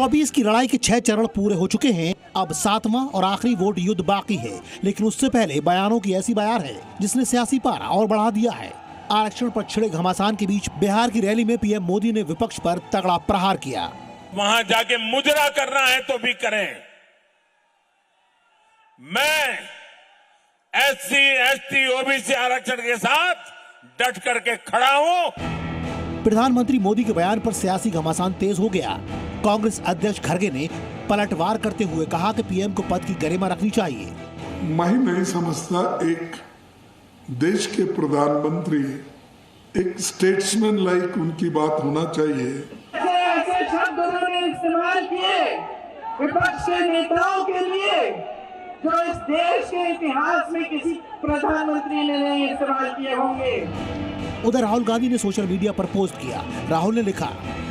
24 की लड़ाई के 6 चरण पूरे हो चुके हैं। अब 7वां और आखिरी वोट युद्ध बाकी है, लेकिन उससे पहले बयानों की ऐसी बयार है जिसने सियासी पारा और बढ़ा दिया है। आरक्षण पर छिड़े घमासान के बीच बिहार की रैली में पीएम मोदी ने विपक्ष पर तगड़ा प्रहार किया। वहां जाके मुजरा करना है तो भी करें। मैं एससी, एसटी, ओबीसी आरक्षण के साथ डट करके खड़ा हूं। प्रधानमंत्री मोदी के बयान पर सियासी घमासान तेज हो गया। कांग्रेस अध्यक्ष खड़गे ने पलटवार करते हुए कहा कि पीएम को पद की गरिमा रखनी चाहिए। मैं नहीं समझता एक देश के प्रधानमंत्री एक स्टेट्समैन लाइक उनकी बात होना चाहिए। ऐसे शब्द उन्होंने इस्तेमाल किए विपक्ष के नेताओं के लिए जो इस देश के इतिहास में किसी प्रधानमंत्री ने नहीं इस्तेमाल किए होंगे। उधर राहुल गांधी ने सोशल मीडिया पर पोस्ट किया। राहुल ने लिखा,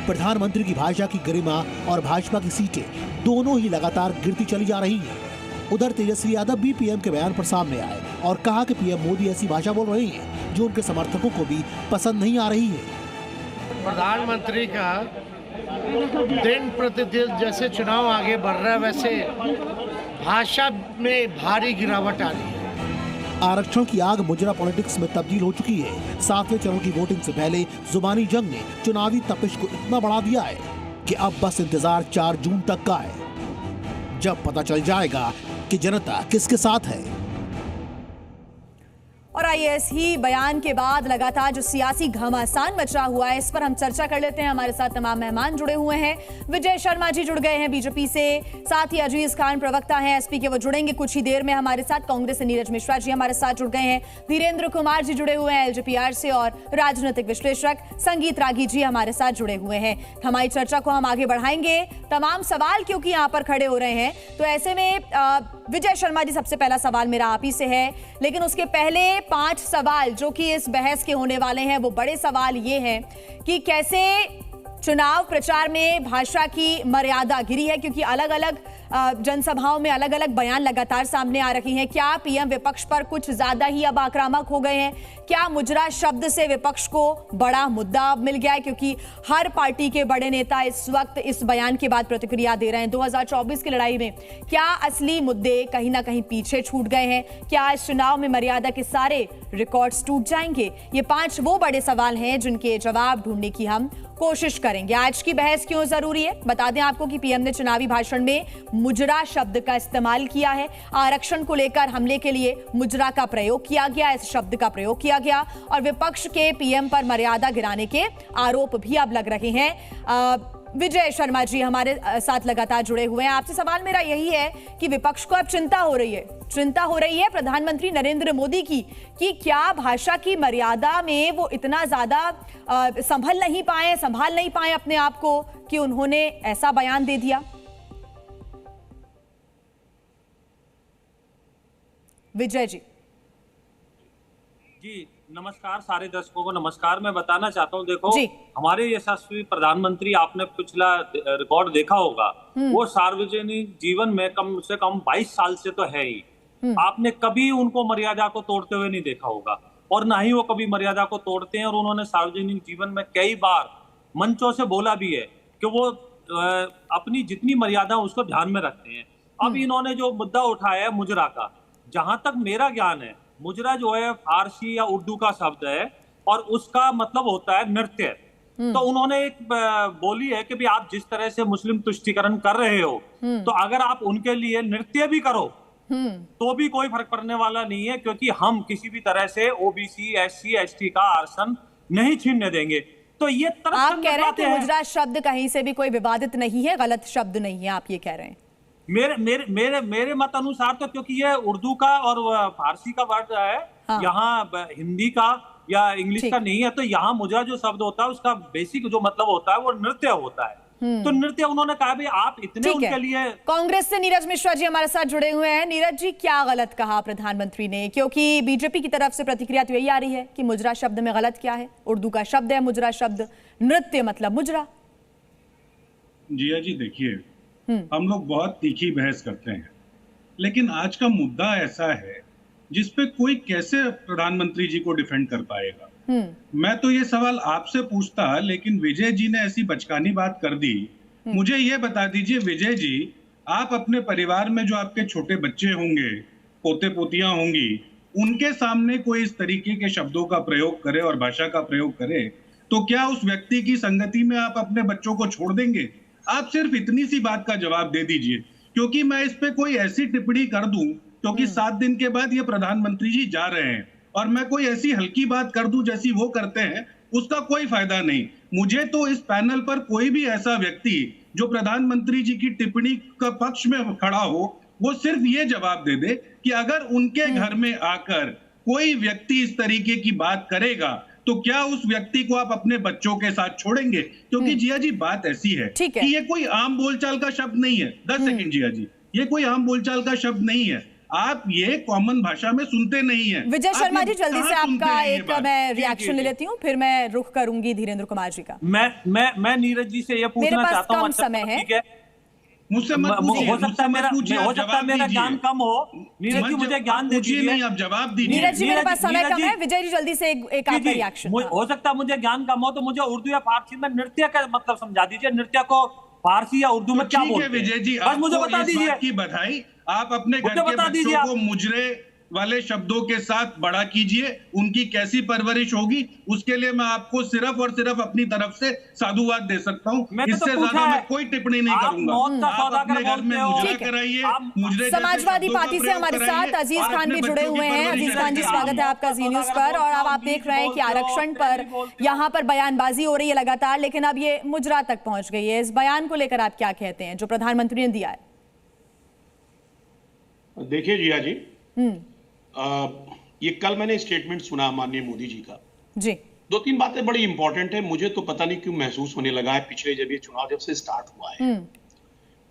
प्रधानमंत्री की भाषा की गरिमा और भाजपा की सीटें दोनों ही लगातार गिरती चली जा रही हैं। उधर तेजस्वी यादव भी पीएम के बयान पर सामने आए और कहा कि पीएम मोदी ऐसी भाषा बोल रही हैं जो उनके समर्थकों को भी पसंद नहीं आ रही है। प्रधानमंत्री का दिन प्रतिदिन जैसे चुनाव आगे बढ़ रहा है वैसे भाषा में भारी गिरावट आ रही है। आरक्षण की आग मुजरा पॉलिटिक्स में तब्दील हो चुकी है। 7वें चरण की वोटिंग से पहले जुबानी जंग ने चुनावी तपिश को इतना बढ़ा दिया है कि अब बस इंतजार 4 जून तक का है, जब पता चल जाएगा कि जनता किसके साथ है। और आईएएस ही बयान के बाद लगातार जो सियासी घमासान मचा हुआ है, इस पर हम चर्चा कर लेते हैं। हमारे साथ तमाम मेहमान जुड़े हुए हैं। विजय शर्मा जी जुड़ गए हैं बीजेपी से, साथ ही अजीज खान प्रवक्ता हैं एसपी के, वो जुड़ेंगे कुछ ही देर में हमारे साथ। कांग्रेस से नीरज मिश्रा जी हमारे साथ जुड़ गए हैं। धीरेन्द्र कुमार जी जुड़े हुए हैं एलजेपीआर से, और राजनीतिक विश्लेषक संगीत रागी जी हमारे साथ जुड़े हुए हैं। हमारी चर्चा को हम आगे बढ़ाएंगे। तमाम सवाल क्योंकि यहाँ पर खड़े हो रहे हैं, तो ऐसे में विजय शर्मा जी, सबसे पहला सवाल मेरा आप ही से है, लेकिन उसके पहले 5 सवाल जो कि इस बहस के होने वाले हैं, वो बड़े सवाल ये हैं कि कैसे चुनाव प्रचार में भाषा की मर्यादा गिरी है, क्योंकि अलग अलग जनसभाओं में अलग अलग बयान लगातार सामने आ रही हैं। क्या पीएम विपक्ष पर कुछ ज्यादा ही अब आक्रामक हो गए हैं? क्या मुजरा शब्द से विपक्ष को बड़ा मुद्दा अब मिल गया है? क्योंकि हर पार्टी के बड़े नेता इस वक्त इस बयान के बाद प्रतिक्रिया दे रहे हैं। 2024 की लड़ाई में क्या असली मुद्दे कहीं ना कहीं पीछे छूट गए हैं? क्या इस चुनाव में मर्यादा के सारे रिकॉर्ड्स टूट जाएंगे? ये 5 वो बड़े सवाल हैं जिनके जवाब ढूंढने की हम कोशिश करेंगे। आज की बहस क्यों जरूरी है, बता दें आपको कि पीएम ने चुनावी भाषण में मुजरा शब्द का इस्तेमाल किया है। आरक्षण को लेकर हमले के लिए मुजरा का प्रयोग किया गया, इस शब्द का प्रयोग किया गया, और विपक्ष के पीएम पर मर्यादा गिराने के आरोप भी अब लग रहे हैं। विजय शर्मा जी हमारे साथ लगातार जुड़े हुए हैं। आपसे सवाल मेरा यही है कि विपक्ष को अब चिंता हो रही है प्रधानमंत्री नरेंद्र मोदी की, कि क्या भाषा की मर्यादा में वो इतना ज्यादा संभाल नहीं पाए अपने आप को कि उन्होंने ऐसा बयान दे दिया। विजय जी। जी नमस्कार, सारे दर्शकों को नमस्कार। मैं बताना चाहता हूँ, देखो हमारे यशस्वी प्रधानमंत्री, आपने पिछला रिकॉर्ड देखा होगा, वो सार्वजनिक जीवन में कम से कम 22 साल से तो है ही, आपने कभी उनको मर्यादा को तोड़ते हुए नहीं देखा होगा, और ना ही वो कभी मर्यादा को तोड़ते हैं। और उन्होंने सार्वजनिक जीवन में कई बार मंचों से बोला भी है कि वो अपनी जितनी मर्यादा उसको ध्यान में रखते हैं। अब इन्होंने जो मुद्दा उठाया है मुजरा का, जहां तक मेरा ज्ञान है, मुजरा जो है फारसी या उर्दू का शब्द है और उसका मतलब होता है नृत्य। तो उन्होंने एक बोली है कि भी आप जिस तरह से मुस्लिम तुष्टीकरण कर रहे हो, तो अगर आप उनके लिए नृत्य भी करो तो भी कोई फर्क पड़ने वाला नहीं है, क्योंकि हम किसी भी तरह से ओबीसी, एससी, एसटी का आरक्षण नहीं छीनने देंगे। तो ये आप कह रहे हैं कि मुजरा शब्द कहीं से भी कोई विवादित नहीं है, गलत शब्द नहीं है, आप ये कह रहे हैं? मेरे मत अनुसार तो, क्योंकि ये उर्दू का और फारसी का वर्ड है, यहाँ हिंदी का या इंग्लिश का नहीं है, तो यहाँ मुजरा जो शब्द होता है उसका बेसिक जो मतलब होता है वो नृत्य होता है। तो नृत्य उन्होंने कहा भी आप इतने उनके लिए। कांग्रेस से नीरज मिश्रा जी हमारे साथ जुड़े हुए हैं। नीरज जी, क्या गलत कहा प्रधानमंत्री ने? क्योंकि बीजेपी की तरफ से प्रतिक्रिया तो यही आ रही है कि मुजरा शब्द में गलत क्या है, उर्दू का शब्द है मुजरा शब्द, नृत्य मतलब मुजरा। जिया जी देखिए, हम लोग बहुत तीखी बहस करते हैं, लेकिन आज का मुद्दा ऐसा है जिसपे कोई कैसे प्रधानमंत्री जी को डिफेंड कर पाएगा। मैं तो ये सवाल आपसे पूछता, लेकिन विजय जी ने ऐसी बचकानी बात कर दी मुझे ये बता दीजिए विजय जी, आप अपने परिवार में जो आपके छोटे बच्चे होंगे, पोते पोतियां होंगी, उनके सामने कोई इस तरीके के शब्दों का प्रयोग करे और भाषा का प्रयोग करे तो क्या उस व्यक्ति की संगति में आप अपने बच्चों को छोड़ देंगे? आप सिर्फ इतनी सी बात का जवाब दे दीजिए, क्योंकि मैं इस पे कोई ऐसी टिप्पणी कर दूं, क्योंकि 7 दिन के बाद ये प्रधानमंत्री जी जा रहे हैं और मैं कोई ऐसी हल्की बात कर दूं जैसी वो करते हैं, उसका कोई फायदा नहीं। मुझे तो इस पैनल पर कोई भी ऐसा व्यक्ति जो प्रधानमंत्री जी की टिप्पणी का पक्ष में खड़ा हो, वो सिर्फ ये जवाब दे दे कि अगर उनके घर में आकर कोई व्यक्ति इस तरीके की बात करेगा तो क्या उस व्यक्ति को आप अपने बच्चों के साथ छोड़ेंगे? क्योंकि जिया जी बात ऐसी है कि ये कोई आम बोलचाल का शब्द नहीं है। 10 सेकंड जिया जी, ये कोई आम बोलचाल का शब्द नहीं है। आप ये कॉमन भाषा में सुनते नहीं है। विजय शर्मा जी, जल्दी से आपका एक मैं रिएक्शन ले लेती हूँ, फिर मैं रुख करूंगी धीरेन्द्र कुमार जी का। मैं नीरज जी से ये पूछना चाहता हूँ, कम समय है, मुझसे मत पूछिए, हो सकता है मेरा ज्ञान कम हो। नीरज जी मुझे ज्ञान दे दीजिए। नहीं, आप जवाब दीजिए। नीरज जी, मेरे पास समय कम है। विजय जी जल्दी से एक आपका रिएक्शन। हो सकता है मुझे ज्ञान कम हो, तो मुझे उर्दू या फारसी में नृत्य का मतलब समझा दीजिए। नृत्य को फारसी या उर्दू में क्या बोलते हैं? विजय जी, बस मुझे बता दीजिए की बधाई। आप अपने घर के बच्चों को मुजरे वाले शब्दों के साथ बड़ा कीजिए, उनकी कैसी परवरिश होगी उसके लिए मैं आपको सिर्फ और सिर्फ अपनी तरफ से साधुवाद दे सकता हूँ। इससे ज्यादा मैं कोई टिप्पणी नहीं करूंगा। आप अपने घर में मुजरा कराइए, मुजरे समाजवादी पार्टी से हमारे साथ अजीज खान भी जुड़े हुए हैं। अजीज खान जी, स्वागत है आपका जी न्यूज पर। और अब आप देख रहे हैं कि आरक्षण पर यहाँ पर बयानबाजी हो रही है लगातार, लेकिन अब ये मुजरा तक पहुंच गई है। इस बयान को लेकर आप क्या कहते हैं जो प्रधानमंत्री ने दिया है? देखिए जिया जी, ये कल मैंने स्टेटमेंट सुना माननीय मोदी जी का जी। 2-3 बातें बड़ी इंपॉर्टेंट है। मुझे तो पता नहीं क्यों महसूस होने लगा है पिछले जब ये चुनाव जब से स्टार्ट हुआ है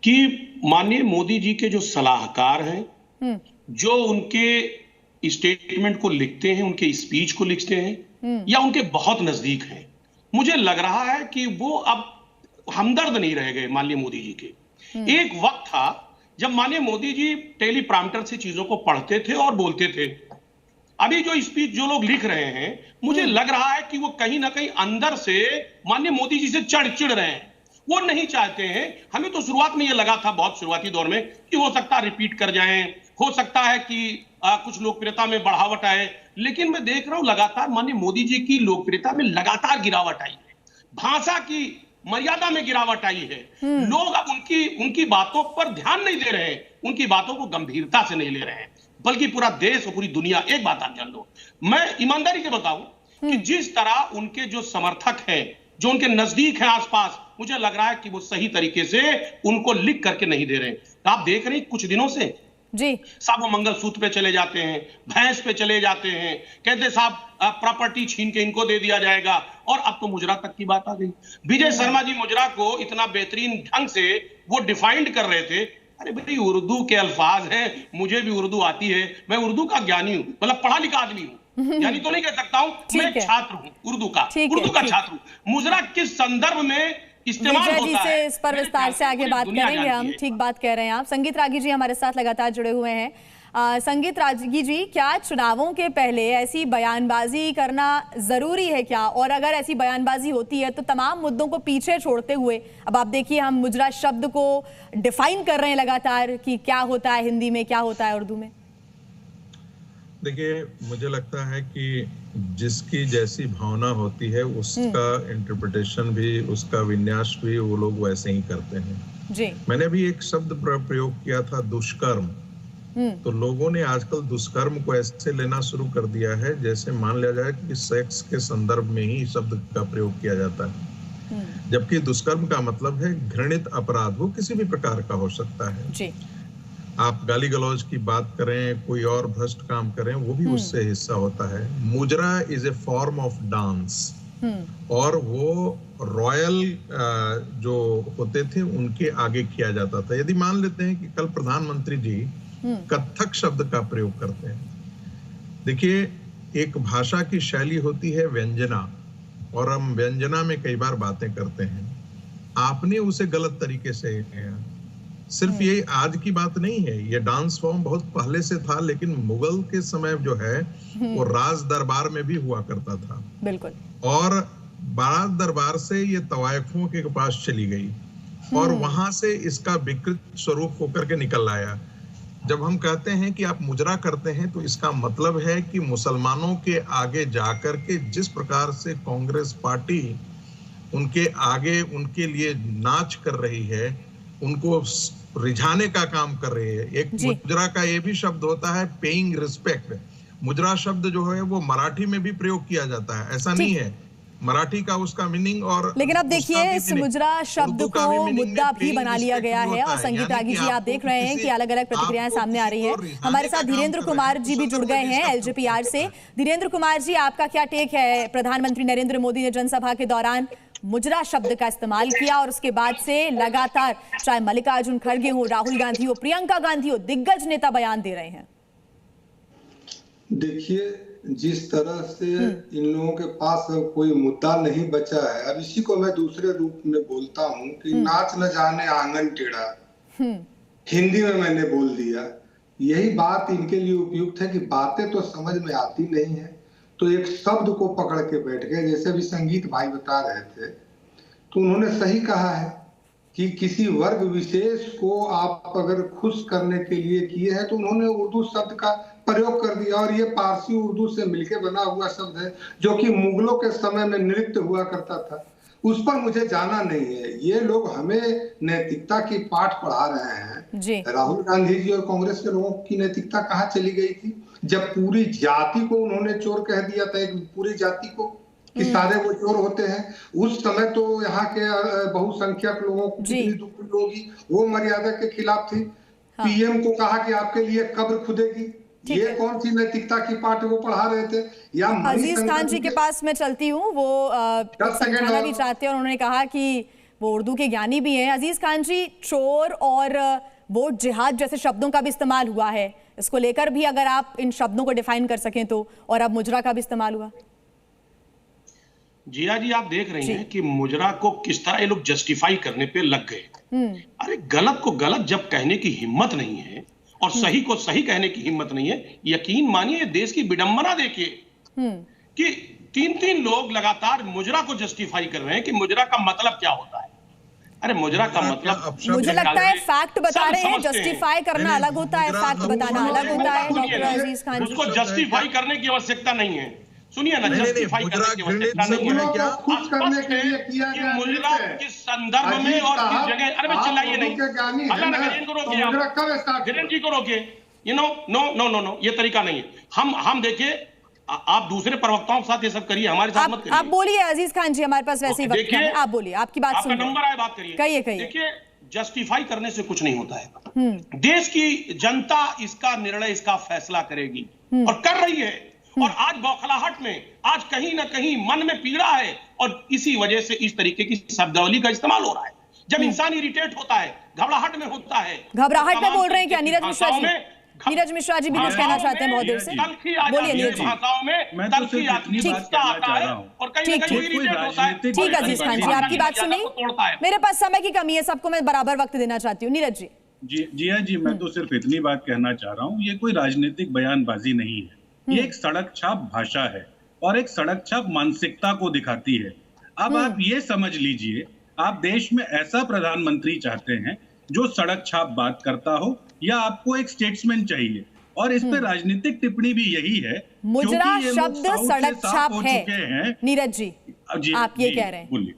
कि माननीय मोदी जी के जो सलाहकार हैं, जो उनके स्टेटमेंट को लिखते हैं, उनके स्पीच को लिखते हैं या उनके बहुत नजदीक हैं, मुझे लग रहा है कि वो अब हमदर्द नहीं रह गए माननीय मोदी जी के। एक वक्त था जब माननीय मोदी जी टेलीप्रॉम्प्टर से चीजों को पढ़ते थे और बोलते थे। अभी जो स्पीच जो लोग लिख रहे हैं, मुझे लग रहा है कि वो कहीं ना कहीं अंदर से माननीय मोदी जी से चिढ़ रहे हैं। वो नहीं चाहते हैं। हमें तो शुरुआत में ये लगा था, बहुत शुरुआती दौर में, कि हो सकता है रिपीट कर जाएं, हो सकता है कि कुछ लोकप्रियता में बढ़ावट आए, लेकिन मैं देख रहा हूं लगातार माननीय मोदी जी की लोकप्रियता में लगातार गिरावट आई है। भाषा की मर्यादा में गिरावट आई है। लोग अब उनकी बातों पर ध्यान नहीं दे रहे हैं, उनकी बातों को गंभीरता से नहीं ले रहे हैं, बल्कि पूरा देश और पूरी दुनिया। एक बात आप जान लो, मैं ईमानदारी से बताऊं कि जिस तरह उनके जो समर्थक हैं, जो उनके नजदीक हैं आसपास, मुझे लग रहा है कि वो सही तरीके से उनको लिख करके नहीं दे रहे। आप देख रहे हैं कुछ दिनों से जी साहब वो मंगलसूत्र पे चले जाते हैं, भैंस पे चले जाते हैं, कहते साहब प्रॉपर्टी छीन के इनको दे दिया जाएगा, और अब तो मुजरा तक की बात आ गई। विजय शर्मा जी मुजरा को इतना बेहतरीन ढंग से वो डिफाइंड कर रहे थे। अरे भाई, उर्दू के अल्फाज हैं, मुझे भी उर्दू आती है, मैं उर्दू का ज्ञानी हूं, मतलब पढ़ा लिखा आदमी हूं, ज्ञानी तो नहीं कह सकता हूं, मैं एक छात्र हूं उर्दू का छात्र हूं। मुजरा किस संदर्भ में विजय जी से इस पर विस्तार से आगे बात करेंगे हम। ठीक बात कह रहे हैं आप। संगीत रागी जी हमारे साथ लगातार जुड़े हुए हैं। संगीत रागी जी, क्या चुनावों के पहले ऐसी बयानबाजी करना जरूरी है क्या? और अगर ऐसी बयानबाजी होती है तो तमाम मुद्दों को पीछे छोड़ते हुए, अब आप देखिए हम मुजरा शब्द को डिफाइन कर रहे हैं लगातार कि क्या होता है हिंदी में, क्या होता है उर्दू में। देखिए, मुझे लगता है कि जिसकी जैसी भावना होती है उसका इंटरप्रिटेशन भी, उसका विन्यास भी वो लोग वैसे ही करते हैं जी। मैंने भी एक शब्द प्रयोग किया था, दुष्कर्म। तो लोगों ने आजकल दुष्कर्म को ऐसे लेना शुरू कर दिया है जैसे मान लिया जाए कि सेक्स के संदर्भ में ही शब्द का प्रयोग किया जाता है, जबकि दुष्कर्म का मतलब है घृणित अपराध। वो किसी भी प्रकार का हो सकता है जी। आप गाली गलौज की बात करें, कोई और भ्रष्ट काम करें, वो भी उससे हिस्सा होता है। मुजरा is a form of dance, और वो रॉयल जो होते थे उनके आगे किया जाता था। यदि मान लेते हैं कि कल प्रधानमंत्री जी कथक शब्द का प्रयोग करते हैं, देखिए एक भाषा की शैली होती है व्यंजना, और हम व्यंजना में कई बार बातें करते हैं। आपने उसे गलत तरीके से सिर्फ ये आज की बात नहीं है, ये डांस फॉर्म बहुत पहले से था, लेकिन मुगल के समय जो है वो राज दरबार में भी हुआ करता था। बिल्कुल। और बारात दरबार से ये तवायफों के पास चली गई, और वहां से इसका विकृत स्वरूप होकर के निकल आया। जब हम कहते हैं कि आप मुजरा करते हैं तो इसका मतलब है कि मुसलमानों के आगे जाकर के जिस प्रकार से कांग्रेस पार्टी उनके आगे उनके लिए नाच कर रही है, उनको रिझाने का काम कर रही है। एक मुजरा का ये भी शब्द होता है पेइंग रिस्पेक्ट। मुजरा शब्द जो है वो मराठी में भी प्रयोग किया जाता है, ऐसा नहीं है, मराठी का उसका मीनिंग और लेकिन अब देखिए इस मुजरा शब्द को मुद्दा भी बना लिया गया है। और संगीत रागी जी, आप देख रहे हैं कि अलग अलग प्रतिक्रियाएं सामने आ रही हैं। हमारे साथ धीरेन्द्र कुमार जी भी जुड़ गए हैं एलजेपीआर से। धीरेन्द्र कुमार जी, आपका क्या टेक है? प्रधानमंत्री नरेंद्र मोदी ने जनसभा के दौरान मुजरा शब्द का इस्तेमाल किया और उसके बाद से लगातार चाहे मल्लिकार्जुन खड़गे हो, राहुल गांधी हो, प्रियंका गांधी हो, दिग्गज नेता बयान दे रहे हैं। देखिए, जिस तरह से इन लोगों के पास कोई मुद्दा नहीं बचा है, अब इसी को मैं दूसरे रूप में बोलता हूँ कि नाच न जाने आंगन टेढ़ा, हिंदी में मैंने बोल दिया। यही बात इनके लिए उपयुक्त है कि बातें तो समझ में आती नहीं है तो एक शब्द को पकड़ के बैठ गए। जैसे भी संगीत भाई बता रहे थे तो उन्होंने सही कहा है कि किसी वर्ग विशेष को आप अगर खुश करने के लिए किए हैं तो उन्होंने उर्दू शब्द का प्रयोग कर दिया। और ये पारसी उर्दू से मिलके बना हुआ शब्द है जो कि मुगलों के समय में नृत्य हुआ करता था। उस पर मुझे जाना नहीं है। ये लोग हमें नैतिकता की पाठ पढ़ा रहे हैं। राहुल गांधी जी और कांग्रेस के लोगों की नैतिकता कहाँ चली गई थी जब पूरी जाति को उन्होंने चोर कह दिया था, एक पूरी जाति को, कि सारे वो चोर होते हैं। उस समय तो यहाँ के बहुसंख्यक लोगों को कितनी दुख होगी, वो मर्यादा के खिलाफ थी। पीएम को कहा कि आपके लिए कब्र खुदेगी। ये कौन सी नैतिकता की पार्टी वो पढ़ा रहे थे? या अजीज खान जी के पास मैं चलती हूँ, वो समझाना भी चाहते हैं और उन्होंने कहा कि वो उर्दू के ज्ञानी भी हैं। अजीज खान जी, चोर और वोट जिहाद जैसे शब्दों का भी इस्तेमाल हुआ है, इसको लेकर भी अगर आप इन शब्दों को डिफाइन कर सकें तो। और अब मुजरा का भी इस्तेमाल हुआ। जिया जी, आप देख रहे हैं कि मुजरा को किस तरह ये लोग जस्टिफाई करने पे लग गए। अरे गलत को गलत जब कहने की हिम्मत नहीं है और सही को सही कहने की हिम्मत नहीं है, यकीन मानिए देश की विडंबना देखिए कि तीन लोग लगातार मुजरा को जस्टिफाई कर रहे हैं कि मुजरा का मतलब क्या होता है। अरे मुजरा का मतलब, मुझे लगता है फैक्ट बता रहे हैं, जस्टिफाई करना अलग होता है, फैक्ट बताना अलग होता है। डॉक्टर अजीज खान जी, उसको जस्टिफाई करने की आवश्यकता नहीं है। सुनिए ना, जस्टिफाई करने की आवश्यकता नहीं है। खुश करने के लिए किया गया मुजरा किस संदर्भ में और किस जगह, अरे मैं चिल्लाइए नहीं, अल्लाह ने इनको रोकिए, धीरेन्द्र जी को रोकिए। यू नो, नो, ये तरीका नहीं है। हम देखिए, आप दूसरे प्रवक्ताओं के साथ ये सब करिए, हमारे साथ मत करिए। आप बोलिए अजीज खान जी, हमारे पास वैसे ही वक्त है, आप बोलिए, आपकी बात सुन, आपका नंबर आए, बात करिए। कहिए। देखिए, जस्टिफाई करने से कुछ नहीं होता है। देश की जनता इसका निर्णय, इसका फैसला करेगी और कर रही है। और आज बौखलाहट में, आज कहीं ना कहीं मन में पीड़ा है और इसी वजह से इस तरीके की शब्दावली का इस्तेमाल हो रहा है। जब इंसान इरिटेट होता है, घबराहट में होता है, घबराहट में बोल रहे हैं क्या नीरज मिश्रा जी? नीरज मिश्रा जी भी कुछ कहना चाहते हैं बहुत देर से, बोलिए नीरज जी। ठीक है अजीज खान जी, आपकी बात सुनी। मेरे पास समय की कमी है, सबको मैं बराबर वक्त देना चाहती हूँ। नीरज जी। जिया जी, मैं तो सिर्फ इतनी बात कहना चाह रहा हूँ, ये कोई राजनीतिक बयानबाजी नहीं है। ये एक सड़क छाप भाषा है और एक सड़क छाप मानसिकता को दिखाती है। अब आप ये समझ लीजिए, आप देश में ऐसा प्रधानमंत्री चाहते हैं जो सड़क छाप बात करता हो, या आपको एक स्टेट्समैन चाहिए? और इस पे राजनीतिक टिप्पणी भी यही है, मुजरा शब्द सड़क छाप है। नीरज जी, आप ये कह रहे हैं? बोलिए।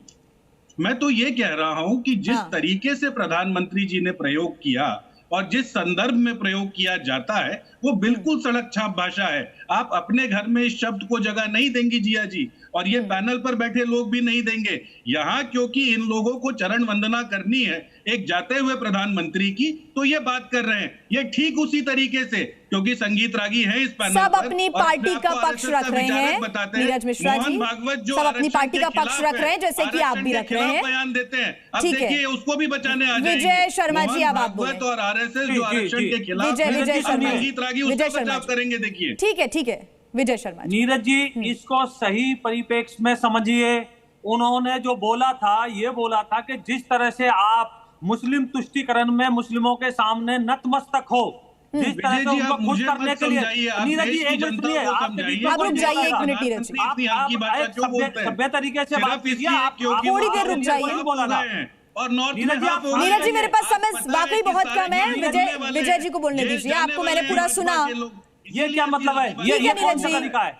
मैं तो ये कह रहा हूं कि जिस तरीके से प्रधानमंत्री जी ने प्रयोग किया और जिस संदर्भ में प्रयोग किया जाता है वो बिल्कुल सड़क छाप भाषा है। आप अपने घर में इस शब्द को जगह नहीं देंगी जिया जी, और ये पैनल पर बैठे लोग भी नहीं देंगे यहाँ, क्योंकि इन लोगों को चरण वंदना करनी है एक जाते हुए प्रधानमंत्री की, तो ये बात कर रहे हैं। ये ठीक उसी तरीके से, क्योंकि संगीत रागी है इस पैनल सब अपनी पार्टी का पक्ष रख रहे हैं। नीरज मिश्रा जी, सब अपनी पार्टी का पक्ष रख रहे हैं, जैसे कि आप भी रख रहे हैं, बयान देते हैं। अब देखिए, उसको भी बचाने आ जाएंगे। विजय शर्मा जी, अब आप बोलें। और आरएसएस जो आरक्षण के खिलाफ विजय शर्मा, संगीत रागी उसका बचाव करेंगे। देखिए, ठीक है विजय शर्मा। नीरज जी, इसको सही परिप्रेक्ष्य में समझिए। उन्होंने जो बोला था, ये बोला था कि जिस तरह से आप मुस्लिम तुष्टीकरण में मुस्लिमों के सामने नतमस्तक हो, जिस तरह से उनको खुश करने के लिए। नीरज जी, एक मिनट सुनिए, आप रुक जाइए एक मिनट नीरज जी, आप सभ्य तरीके से बात कीजिए। आप थोड़ी देर रुक जाइए। बोला था और नॉर्थ में नीरज जी मेरे पास समय वाकई बहुत कम है, विजय जी को बोलने दीजिए, आपको मैंने पूरा सुना। ये क्या मतलब है? ये कौन सा तरीका है?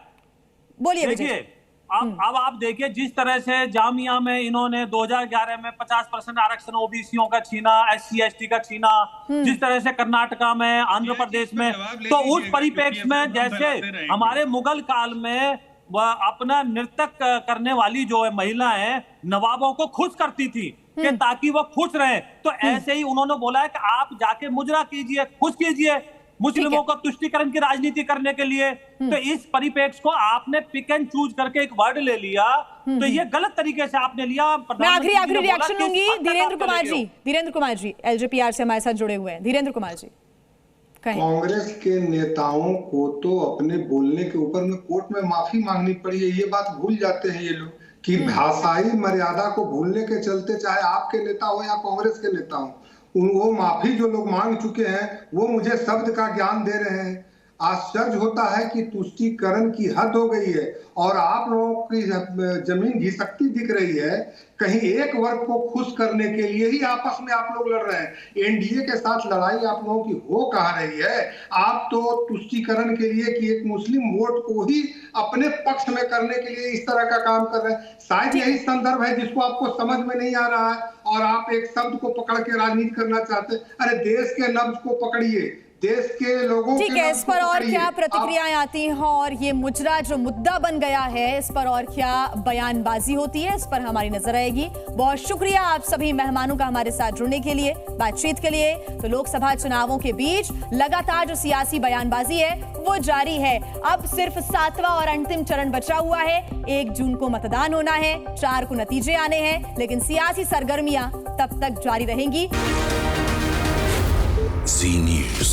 बोलिए। देखिए अब आप देखिए जिस तरह से जामिया में इन्होंने 2011 में 50% आरक्षण ओबीसीओं का छीना, SC ST का छीना, जिस तरह से कर्नाटका में, आंध्र प्रदेश में, तो उस परिप्रेक्ष्य में जैसे हमारे मुगल काल में वह अपना नृत्य करने वाली जो महिलाएं नवाबों को खुश करती थी कि ताकि वो खुश रहे, तो ऐसे ही उन्होंने बोला है कि आप जाके मुजरा कीजिए, खुश कीजिए मुस्लिमों का तुष्टीकरण की राजनीति करने के लिए। तो इस परिप्रेक्ष्य को आपने पिक एंड चूज करके एक वर्ड ले लिया, तो ये गलत तरीके से आपने लिया। मैं आखिरी रिएक्शन लूंगी। धीरेन्द्र कुमार जी LJPR से हमारे साथ जुड़े हुए हैं। धीरेन्द्र कुमार जी, कांग्रेस के नेताओं को तो अपने बोलने के ऊपर में कोर्ट में माफी मांगनी पड़ी है। ये बात भूल जाते हैं ये लोग कि भाषाई मर्यादा को भूलने के चलते, चाहे आपके नेता हो या कांग्रेस के नेता हो, वो माफी जो लोग मांग चुके हैं वो मुझे शब्द का ज्ञान दे रहे हैं। आश्चर्य होता है कि तुष्टीकरण की हद हो गई है और आप लोगों की जमीन घिसकती दिख रही है। कहीं एक वर्ग को खुश करने के लिए ही आपस में आप लोग लड़ रहे हैं। एनडीए के साथ लड़ाई आप लोगों की हो कहाँ रही है? आप तो तुष्टीकरण के लिए कि एक मुस्लिम वोट को ही अपने पक्ष में करने के लिए इस तरह का काम कर रहे हैं। शायद यही संदर्भ है जिसको आपको समझ में नहीं आ रहा है और आप एक शब्द को पकड़ के राजनीति करना चाहते हैं। अरे देश के नब्ज को पकड़िए, देश के लोगों ठीक है। इस पर और क्या प्रतिक्रियाएं आती हैं और ये मुजरा जो मुद्दा बन गया है इस पर और क्या बयानबाजी होती है, इस पर हमारी नजर रहेगी। बहुत शुक्रिया आप सभी मेहमानों का हमारे साथ जुड़ने के लिए, बातचीत के लिए। तो लोकसभा चुनावों के बीच लगातार जो सियासी बयानबाजी है वो जारी है। अब सिर्फ 7वां और अंतिम चरण बचा हुआ है। 1 जून को मतदान होना है, 4 को नतीजे आने हैं, लेकिन सियासी सरगर्मियां तब तक जारी रहेंगी। Zee News।